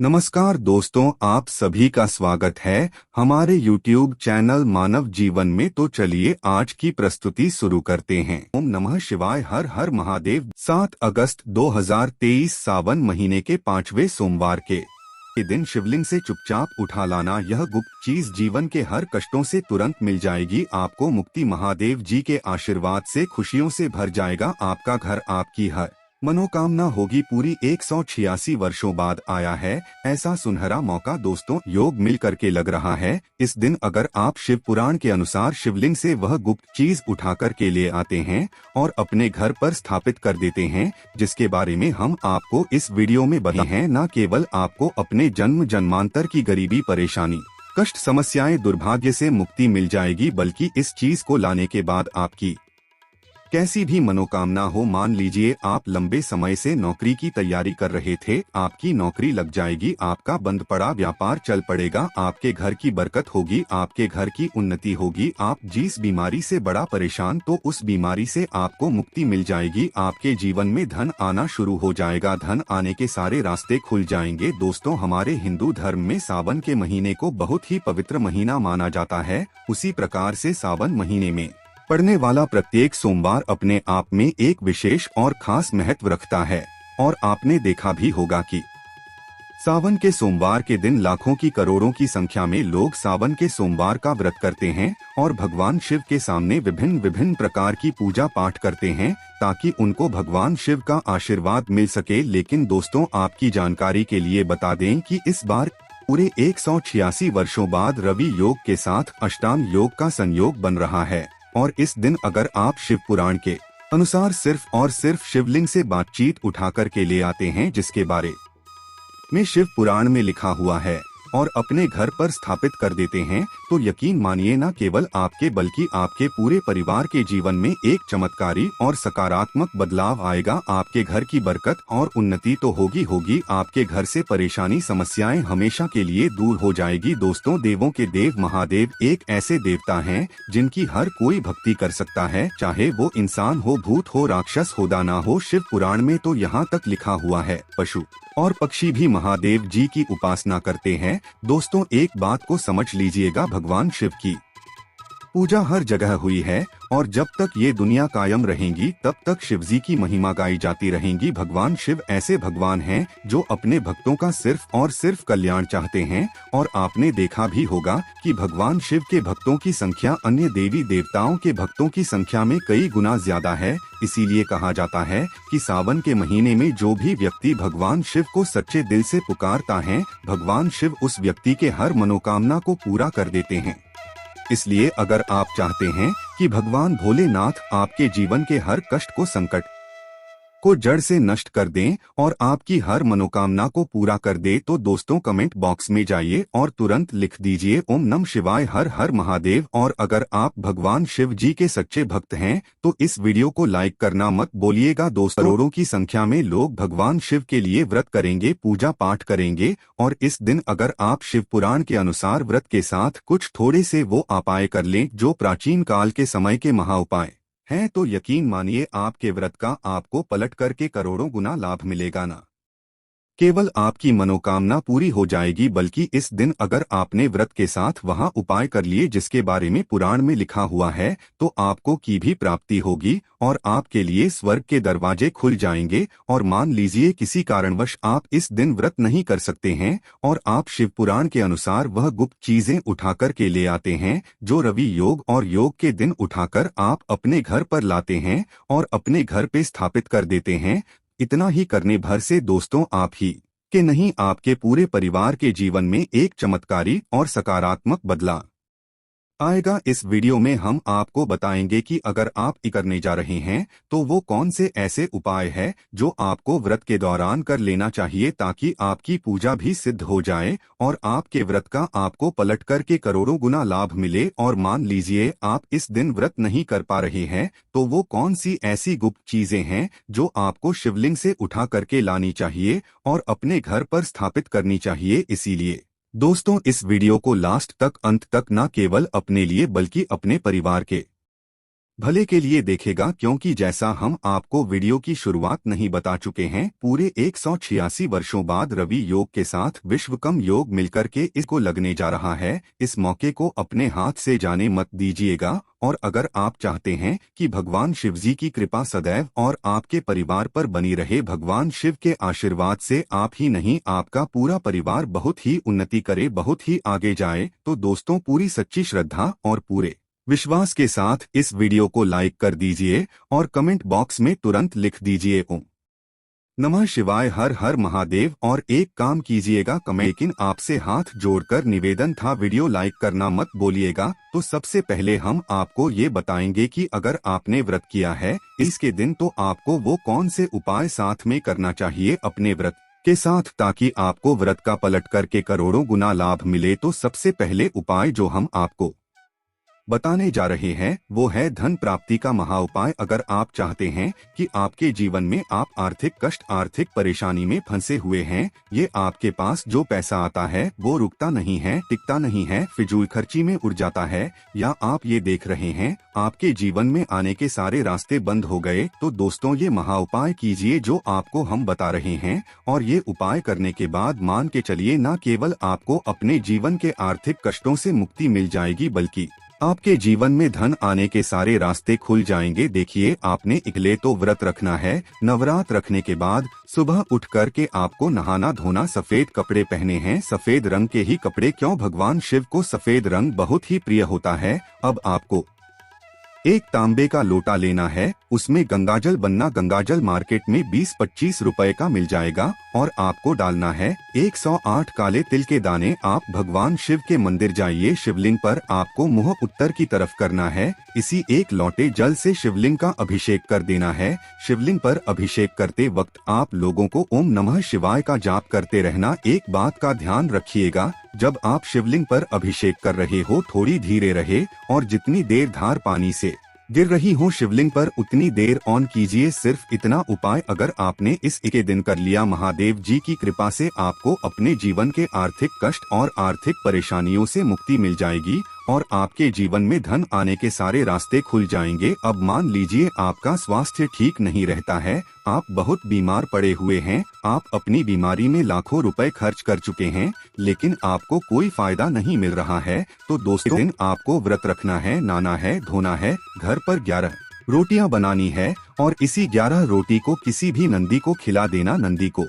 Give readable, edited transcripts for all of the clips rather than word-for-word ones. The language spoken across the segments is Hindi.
नमस्कार दोस्तों, आप सभी का स्वागत है हमारे YouTube चैनल मानव जीवन में। तो चलिए आज की प्रस्तुति शुरू करते हैं। ओम नमः शिवाय, हर हर महादेव। 7 अगस्त 2023 सावन महीने के 5वें सोमवार के दिन शिवलिंग से चुपचाप उठा लाना यह गुप्त चीज जीवन के हर कष्टों से तुरंत मिल जाएगी। आपको मुक्ति महादेव जी के आशीर्वाद से खुशियों से भर जाएगा। आपका घर, आपकी हर मनोकामना होगी पूरी। 186 वर्षों बाद आया है ऐसा सुनहरा मौका दोस्तों, योग मिल करके लग रहा है। इस दिन अगर आप शिव पुराण के अनुसार शिवलिंग से वह गुप्त चीज उठा कर के ले आते हैं और अपने घर पर स्थापित कर देते हैं, जिसके बारे में हम आपको इस वीडियो में बताए हैं, न केवल आपको अपने जन्म जन्मांतर की गरीबी, परेशानी, कष्ट, समस्याएं, दुर्भाग्य से मुक्ति मिल जाएगी, बल्कि इस चीज को लाने के बाद आपकी कैसी भी मनोकामना हो, मान लीजिए आप लंबे समय से नौकरी की तैयारी कर रहे थे, आपकी नौकरी लग जाएगी, आपका बंद पड़ा व्यापार चल पड़ेगा, आपके घर की बरकत होगी, आपके घर की उन्नति होगी। आप जिस बीमारी से बड़ा परेशान, तो उस बीमारी से आपको मुक्ति मिल जाएगी। आपके जीवन में धन आना शुरू हो जाएगा, धन आने के सारे रास्ते खुल जाएंगे। दोस्तों, हमारे हिंदू धर्म में सावन के महीने को बहुत ही पवित्र महीना माना जाता है। उसी प्रकार से सावन महीने में पड़ने वाला प्रत्येक सोमवार अपने आप में एक विशेष और खास महत्व रखता है। और आपने देखा भी होगा कि सावन के सोमवार के दिन लाखों की, करोड़ों की संख्या में लोग सावन के सोमवार का व्रत करते हैं और भगवान शिव के सामने विभिन्न विभिन्न प्रकार की पूजा पाठ करते हैं, ताकि उनको भगवान शिव का आशीर्वाद मिल सके। लेकिन दोस्तों, आपकी जानकारी के लिए बता दें कि इस बार पूरे 186 वर्षों बाद रवि योग के साथ अष्टांग योग का संयोग बन रहा है। और इस दिन अगर आप शिव पुराण के अनुसार सिर्फ और सिर्फ शिवलिंग से बातचीत उठा कर के ले आते हैं, जिसके बारे में शिव पुराण में लिखा हुआ है, और अपने घर पर स्थापित कर देते हैं, तो यकीन मानिए न केवल आपके बल्कि आपके पूरे परिवार के जीवन में एक चमत्कारी और सकारात्मक बदलाव आएगा। आपके घर की बरकत और उन्नति तो होगी होगी, आपके घर से परेशानी, समस्याएं हमेशा के लिए दूर हो जाएगी। दोस्तों, देवों के देव महादेव एक ऐसे देवता हैं जिनकी हर कोई भक्ति कर सकता है, चाहे वो इंसान हो, भूत हो, राक्षस हो, दाना हो। शिव पुराण में तो यहाँ तक लिखा हुआ है, पशु और पक्षी भी महादेव जी की उपासना करते हैं। दोस्तों, एक बात को समझ लीजिएगा, भगवान शिव की पूजा हर जगह हुई है, और जब तक ये दुनिया कायम रहेगी तब तक शिव जी की महिमा गाई जाती रहेंगी। भगवान शिव ऐसे भगवान हैं जो अपने भक्तों का सिर्फ और सिर्फ कल्याण चाहते हैं। और आपने देखा भी होगा कि भगवान शिव के भक्तों की संख्या अन्य देवी देवताओं के भक्तों की संख्या में कई गुना ज्यादा है। इसीलिए कहा जाता है कि सावन के महीने में जो भी व्यक्ति भगवान शिव को सच्चे दिल से पुकारता है, भगवान शिव उस व्यक्ति के हर मनोकामना को पूरा कर देते हैं। इसलिए अगर आप चाहते हैं कि भगवान भोलेनाथ आपके जीवन के हर कष्ट को, संकट को जड़ से नष्ट कर दें और आपकी हर मनोकामना को पूरा कर दे, तो दोस्तों कमेंट बॉक्स में जाइए और तुरंत लिख दीजिए ओम नमः शिवाय, हर हर महादेव। और अगर आप भगवान शिव जी के सच्चे भक्त हैं तो इस वीडियो को लाइक करना मत भूलिएगा। दोस्तों, करोड़ों की संख्या में लोग भगवान शिव के लिए व्रत करेंगे, पूजा पाठ करेंगे, और इस दिन अगर आप शिव पुराण के अनुसार व्रत के साथ कुछ थोड़े से वो उपाय कर लें जो प्राचीन काल के समय के महाउपाय हैं, तो यकीन मानिए आपके व्रत का आपको पलट करके करोड़ों गुना लाभ मिलेगा। ना केवल आपकी मनोकामना पूरी हो जाएगी, बल्कि इस दिन अगर आपने व्रत के साथ वहां उपाय कर लिए जिसके बारे में पुराण में लिखा हुआ है, तो आपको की भी प्राप्ति होगी और आपके लिए स्वर्ग के दरवाजे खुल जाएंगे। और मान लीजिए किसी कारणवश आप इस दिन व्रत नहीं कर सकते हैं और आप शिव पुराण के अनुसार वह गुप्त चीजें उठाकर के ले आते हैं, जो रवि योग और योग के दिन उठाकर आप अपने घर पर लाते हैं और अपने घर पे स्थापित कर देते हैं। इतना ही करने भर से दोस्तों, आप ही के नहीं, आपके पूरे परिवार के जीवन में एक चमत्कारी और सकारात्मक बदलाव आएगा। इस वीडियो में हम आपको बताएंगे कि अगर आप करने जा रहे हैं तो वो कौन से ऐसे उपाय है जो आपको व्रत के दौरान कर लेना चाहिए, ताकि आपकी पूजा भी सिद्ध हो जाए और आपके व्रत का आपको पलट कर के करोड़ों गुना लाभ मिले। और मान लीजिए आप इस दिन व्रत नहीं कर पा रहे हैं, तो वो कौन सी ऐसी गुप्त चीजें हैं जो आपको शिवलिंग से उठा करके लानी चाहिए और अपने घर पर स्थापित करनी चाहिए। इसीलिए दोस्तों, इस वीडियो को लास्ट तक, अंत तक न केवल अपने लिए बल्कि अपने परिवार के भले के लिए देखेगा, क्योंकि जैसा हम आपको वीडियो की शुरुआत नहीं बता चुके हैं, पूरे 186 वर्षों बाद रवि योग के साथ विश्वकर्म योग मिलकर के इसको लगने जा रहा है। इस मौके को अपने हाथ से जाने मत दीजिएगा। और अगर आप चाहते हैं कि भगवान शिव जी की कृपा सदैव और आपके परिवार पर बनी रहे, भगवान शिव के आशीर्वाद से आप ही नहीं आपका पूरा परिवार बहुत ही उन्नति करे, बहुत ही आगे जाए, तो दोस्तों पूरी सच्ची श्रद्धा और पूरे विश्वास के साथ इस वीडियो को लाइक कर दीजिए और कमेंट बॉक्स में तुरंत लिख दीजिए ओम नमः शिवाय, हर हर महादेव। और एक काम कीजिएगा कमेंट, लेकिन आपसे हाथ जोड़कर निवेदन था, वीडियो लाइक करना मत बोलिएगा। तो सबसे पहले हम आपको ये बताएंगे कि अगर आपने व्रत किया है इसके दिन, तो आपको वो कौन से उपाय साथ में करना चाहिए अपने व्रत के साथ, ताकि आपको व्रत का पलट करके करोड़ों गुना लाभ मिले। तो सबसे पहले उपाय जो हम आपको बताने जा रहे हैं वो है धन प्राप्ति का महा उपाय। अगर आप चाहते हैं कि आपके जीवन में आप आर्थिक कष्ट, आर्थिक परेशानी में फंसे हुए हैं, ये आपके पास जो पैसा आता है वो रुकता नहीं है, टिकता नहीं है, फिजूल खर्ची में उड़ जाता है, या आप ये देख रहे हैं आपके जीवन में आने के सारे रास्ते बंद हो गए, तो दोस्तों ये महा उपाय कीजिए जो आपको हम बता रहे हैं। और ये उपाय करने के बाद मान के चलिए, न केवल आपको अपने जीवन के आर्थिक कष्टों से मुक्ति मिल जाएगी, बल्कि आपके जीवन में धन आने के सारे रास्ते खुल जाएंगे। देखिए, आपने इकले तो व्रत रखना है। नवरात्र रखने के बाद सुबह उठ कर के आपको नहाना धोना, सफेद कपड़े पहने हैं, सफेद रंग के ही कपड़े, क्यों भगवान शिव को सफेद रंग बहुत ही प्रिय होता है। अब आपको एक तांबे का लोटा लेना है, उसमें गंगाजल बनना, गंगाजल मार्केट में 20-25 रुपए का मिल जाएगा, और आपको डालना है 108 काले तिल के दाने। आप भगवान शिव के मंदिर जाइए, शिवलिंग पर आपको मुंह उत्तर की तरफ करना है, इसी एक लोटे जल से शिवलिंग का अभिषेक कर देना है। शिवलिंग पर अभिषेक करते वक्त आप लोगों को ओम नमः शिवाय का जाप करते रहना। एक बात का ध्यान रखिएगा, जब आप शिवलिंग पर अभिषेक कर रहे हो थोड़ी धीरे रहे, और जितनी देर धार पानी से गिर रही हो शिवलिंग पर उतनी देर ऑन कीजिए। सिर्फ इतना उपाय अगर आपने इस 1 दिन कर लिया, महादेव जी की कृपा से आपको अपने जीवन के आर्थिक कष्ट और आर्थिक परेशानियों से मुक्ति मिल जाएगी, और आपके जीवन में धन आने के सारे रास्ते खुल जाएंगे। अब मान लीजिए आपका स्वास्थ्य ठीक नहीं रहता है, आप बहुत बीमार पड़े हुए हैं, आप अपनी बीमारी में लाखों रुपए खर्च कर चुके हैं, लेकिन आपको कोई फायदा नहीं मिल रहा है, तो दोस्तों दिन आपको व्रत रखना है, नहाना है, धोना है, घर पर 11 रोटियां बनानी है, और इसी 11 रोटी को किसी भी नंदी को खिला देना। नंदी को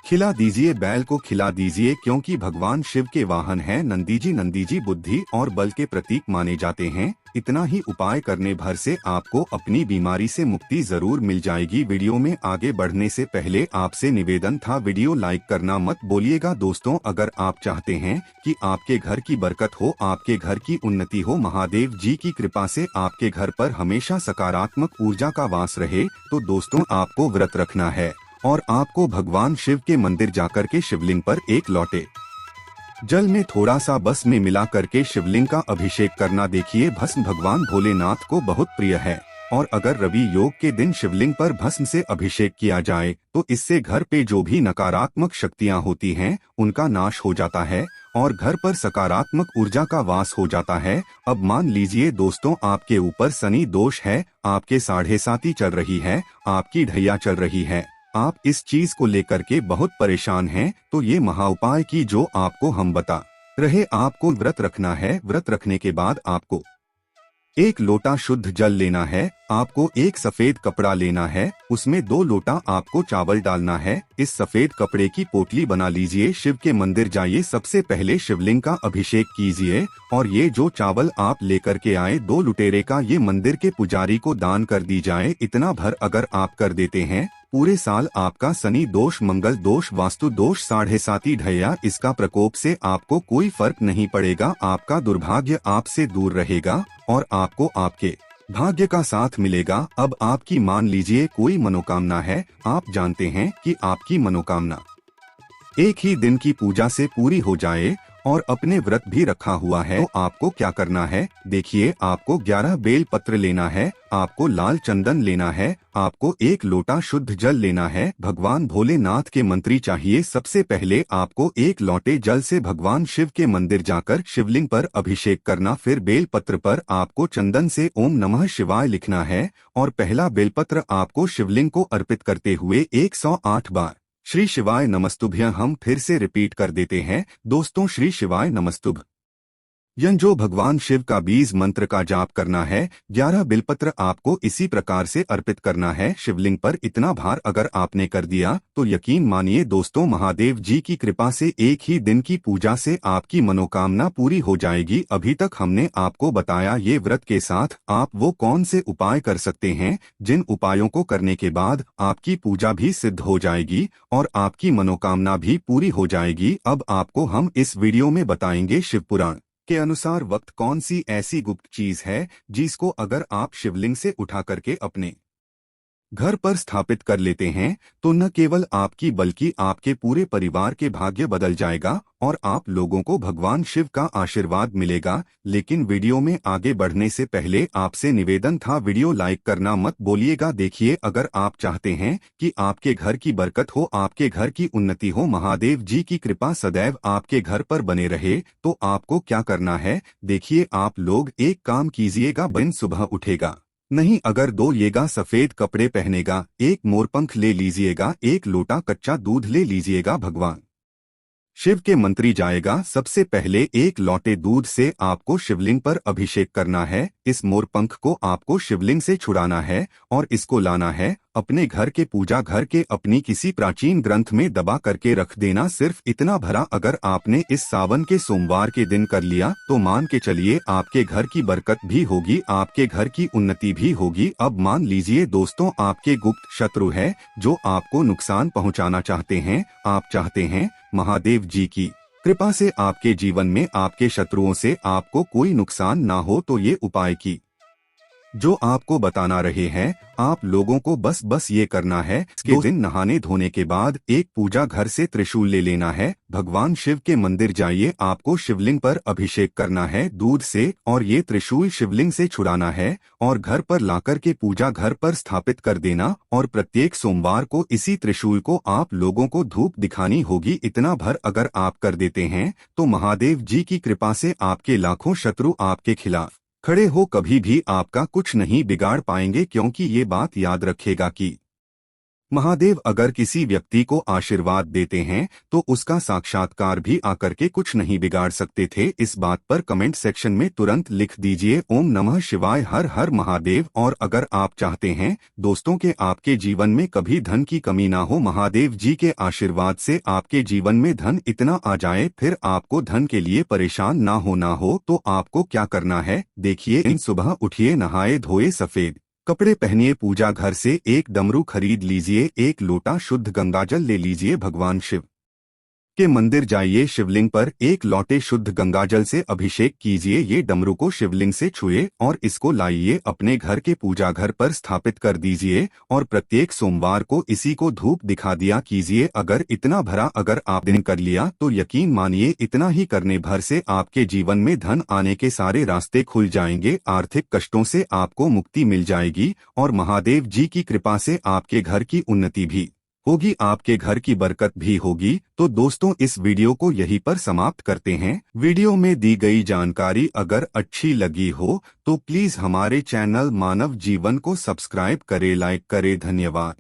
खिला दीजिए, बैल को खिला दीजिए, क्योंकि भगवान शिव के वाहन है नंदी जी। नंदी जी बुद्धि और बल के प्रतीक माने जाते हैं। इतना ही उपाय करने भर से आपको अपनी बीमारी से मुक्ति जरूर मिल जाएगी। वीडियो में आगे बढ़ने से पहले आपसे निवेदन था, वीडियो लाइक करना मत बोलिएगा। दोस्तों, अगर आप चाहते हैं कि आपके घर की बरकत हो, आपके घर की उन्नति हो, महादेव जी की कृपा से आपके घर पर हमेशा सकारात्मक ऊर्जा का वास रहे, तो दोस्तों आपको व्रत रखना है, और आपको भगवान शिव के मंदिर जाकर के शिवलिंग पर एक लोटे जल में थोड़ा सा भस्म में मिला करके शिवलिंग का अभिषेक करना। देखिए, भस्म भगवान भोलेनाथ को बहुत प्रिय है, और अगर रवि योग के दिन शिवलिंग पर भस्म से अभिषेक किया जाए तो इससे घर पे जो भी नकारात्मक शक्तियां होती हैं उनका नाश हो जाता है, और घर पर सकारात्मक ऊर्जा का वास हो जाता है। अब मान लीजिए दोस्तों आपके ऊपर शनि दोष है, आपके 7.5 चल रही है, आपकी ढैया चल रही है, आप इस चीज को लेकर के बहुत परेशान हैं, तो ये महा उपाय की जो आपको हम बता रहे, आपको व्रत रखना है। व्रत रखने के बाद आपको एक लोटा शुद्ध जल लेना है, आपको एक सफेद कपड़ा लेना है, उसमें 2 लोटा आपको चावल डालना है। इस सफेद कपड़े की पोटली बना लीजिए, शिव के मंदिर जाइए, सबसे पहले शिवलिंग का अभिषेक कीजिए, और ये जो चावल आप लेकर के आए 2 लुटेरे का, ये मंदिर के पुजारी को दान कर दी जाए। इतना भर अगर आप कर देते हैं, पूरे साल आपका शनि दोष, मंगल दोष, वास्तु दोष, 7.5 ढैया, इसका प्रकोप से आपको कोई फर्क नहीं पड़ेगा। आपका दुर्भाग्य आपसे दूर रहेगा, और आपको आपके भाग्य का साथ मिलेगा। अब आपकी मान लीजिए कोई मनोकामना है, आप जानते हैं कि आपकी मनोकामना एक ही दिन की पूजा से पूरी हो जाए, और अपने व्रत भी रखा हुआ है, तो आपको क्या करना है देखिए, आपको 11 बेल पत्र लेना है, आपको लाल चंदन लेना है, आपको 1 लोटा शुद्ध जल लेना है, भगवान भोलेनाथ के मंत्री चाहिए। सबसे पहले आपको 1 लोटे जल से भगवान शिव के मंदिर जाकर शिवलिंग पर अभिषेक करना, फिर बेल पत्र पर आपको चंदन से ओम नमः शिवाय लिखना है और पहला बेलपत्र आपको शिवलिंग को अर्पित करते हुए 108 बार श्री शिवाय नमस्तुभ्यं हम फिर से रिपीट कर देते हैं दोस्तों, श्री शिवाय नमस्तुभ जो भगवान शिव का बीज मंत्र का जाप करना है। 11 बिलपत्र आपको इसी प्रकार से अर्पित करना है शिवलिंग पर। इतना भार अगर आपने कर दिया तो यकीन मानिए दोस्तों, महादेव जी की कृपा से एक ही दिन की पूजा से आपकी मनोकामना पूरी हो जाएगी। अभी तक हमने आपको बताया ये व्रत के साथ आप वो कौन से उपाय कर सकते हैं जिन उपायों को करने के बाद आपकी पूजा भी सिद्ध हो जाएगी और आपकी मनोकामना भी पूरी हो जाएगी। अब आपको हम इस वीडियो में बताएंगे शिव पुराण के अनुसार वक्त कौन सी ऐसी गुप्त चीज है जिसको अगर आप शिवलिंग से उठा करके अपने घर पर स्थापित कर लेते हैं तो न केवल आपकी बल्कि आपके पूरे परिवार के भाग्य बदल जाएगा और आप लोगों को भगवान शिव का आशीर्वाद मिलेगा। लेकिन वीडियो में आगे बढ़ने से पहले आपसे निवेदन था, वीडियो लाइक करना मत भूलिएगा। देखिए, अगर आप चाहते हैं कि आपके घर की बरकत हो, आपके घर की उन्नति हो, महादेव जी की कृपा सदैव आपके घर पर बने रहे, तो आपको क्या करना है देखिए, आप लोग एक काम कीजिएगा। दिन सुबह उठेगा नहीं, अगर 2 येगा सफेद कपड़े पहनेगा, 1 मोरपंख ले लीजिएगा, 1 लोटा कच्चा दूध ले लीजिएगा, भगवान शिव के मंत्री जाएगा। सबसे पहले 1 लोटे दूध से आपको शिवलिंग पर अभिषेक करना है। इस मोरपंख को आपको शिवलिंग से छुड़ाना है और इसको लाना है अपने घर के पूजा घर के अपनी किसी प्राचीन ग्रंथ में दबा करके रख देना। सिर्फ इतना भरा अगर आपने इस सावन के सोमवार के दिन कर लिया तो मान के चलिए आपके घर की बरकत भी होगी, आपके घर की उन्नति भी होगी। अब मान लीजिए दोस्तों, आपके गुप्त शत्रु है जो आपको नुकसान पहुंचाना चाहते हैं। आप चाहते हैं महादेव जी की कृपा से आपके जीवन में आपके शत्रुओं से आपको कोई नुकसान ना हो, तो ये उपाय की जो आपको बताना रहे हैं आप लोगों को बस ये करना है। इसके दिन नहाने धोने के बाद एक पूजा घर से त्रिशूल ले लेना है, भगवान शिव के मंदिर जाइए, आपको शिवलिंग पर अभिषेक करना है दूध से और ये त्रिशूल शिवलिंग से छुड़ाना है और घर पर लाकर के पूजा घर पर स्थापित कर देना और प्रत्येक सोमवार को इसी त्रिशूल को आप लोगों को धूप दिखानी होगी। इतना भर अगर आप कर देते हैं तो महादेव जी की कृपा से आपके लाखों शत्रु आपके खिलाफ खड़े हो कभी भी आपका कुछ नहीं बिगाड़ पाएंगे, क्योंकि ये बात याद रखेगा कि महादेव अगर किसी व्यक्ति को आशीर्वाद देते हैं तो उसका साक्षात्कार भी आकर के कुछ नहीं बिगाड़ सकते थे। इस बात पर कमेंट सेक्शन में तुरंत लिख दीजिए ओम नमः शिवाय, हर हर महादेव। और अगर आप चाहते हैं दोस्तों के आपके जीवन में कभी धन की कमी ना हो, महादेव जी के आशीर्वाद से आपके जीवन में धन इतना आ जाए फिर आपको धन के लिए परेशान ना हो, तो आपको क्या करना है देखिए, इन सुबह उठिए, नहाए धोए, सफेद कपड़े पहनिए, पूजा घर से 1 डमरू खरीद लीजिए, 1 लोटा शुद्ध गंगाजल ले लीजिए, भगवान शिव के मंदिर जाइए, शिवलिंग पर 1 लोटे शुद्ध गंगाजल से अभिषेक कीजिए, ये डमरू को शिवलिंग से छुए और इसको लाइए अपने घर के पूजा घर पर स्थापित कर दीजिए और प्रत्येक सोमवार को इसी को धूप दिखा दिया कीजिए। अगर इतना भरा अगर आप दिन कर लिया तो यकीन मानिए इतना ही करने भर से आपके जीवन में धन आने के सारे रास्ते खुल जाएंगे, आर्थिक कष्टों से आपको मुक्ति मिल जाएगी और महादेव जी की कृपा से आपके घर की उन्नति भी होगी, आपके घर की बरकत भी होगी। तो दोस्तों, इस वीडियो को यहीं पर समाप्त करते हैं। वीडियो में दी गई जानकारी अगर अच्छी लगी हो तो प्लीज हमारे चैनल मानव जीवन को सब्सक्राइब करें, लाइक करें। धन्यवाद।